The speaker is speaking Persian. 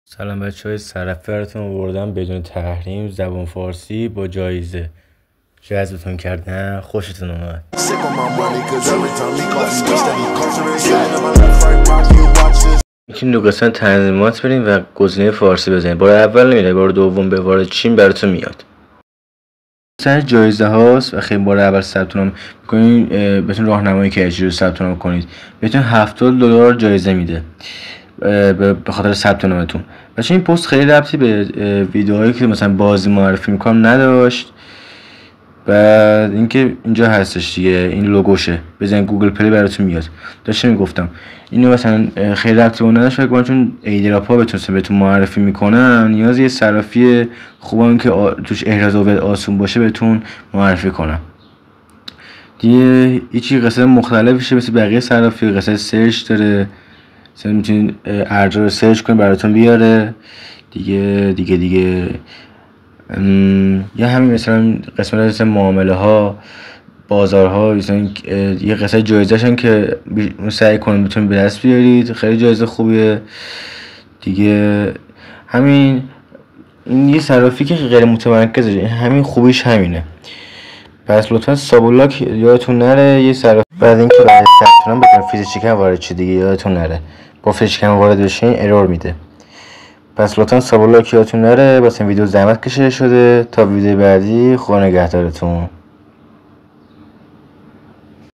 سلام بچه‌های صرفه براتون آوردم بدون تحریم زبان فارسی با جایزه. جذبتون کردن، خوشتون اومد. میتونید دو قسمت تنظیمات بریم و گزینه فارسی بزنید. بار اول نمیره، بار دوم به وارد چین براتون میاد. سر جایزه هاست و خیلی بار اول ثبت نام می‌کنید، بهتون راهنمایی که چجوری ثبت نام کنید. بهتون $70 جایزه میده به خاطر ثبت نامتون. بچه این پست خیلی ربطی به ویدیوهایی که مثلا بازی معرفی میکنم نداشت. بعد اینکه اینجا هستش دیگه، این لوگوشه، بزن گوگل پلی براتون میاد. داشتم میگفتم اینو مثلا خیلی ربطی به اون نداشت، فکر کنم چون ایدراپ ها بهتون معرفی میکنن نیاز یه صرافی خوبه که توش احراز هویت آسون باشه بهتون معرفی کنم دیگه. هیچی قصه مختلفشه مثل بقیه صرافی. قصه سرچ داره، مثلا میتونید ارجاع رو سرچ کنید براتون بیاره دیگه. یا همین مثلا قسمت مثل معامله ها، بازارها، مثلا یه قسمت جایزه‌شن که سعی کنید بتونید به دست بیارید. خیلی جایزه خوبیه دیگه. همین این یه صرافی که غیر متمرکزه، همین خوبیش همینه. پس لطفا سابولاک یادتون نره. یه صرافی بعد اینکه بعد ثبت نام بکنید فیزیکن وارد شید دیگه، یادتون نره با فیزیکن وارد بشین ارور میده. پس لطفا سابولاک یادتون نره. واسه ویدیو زحمت کشیده شده. تا ویدیو بعدی، خدا نگهدارتون.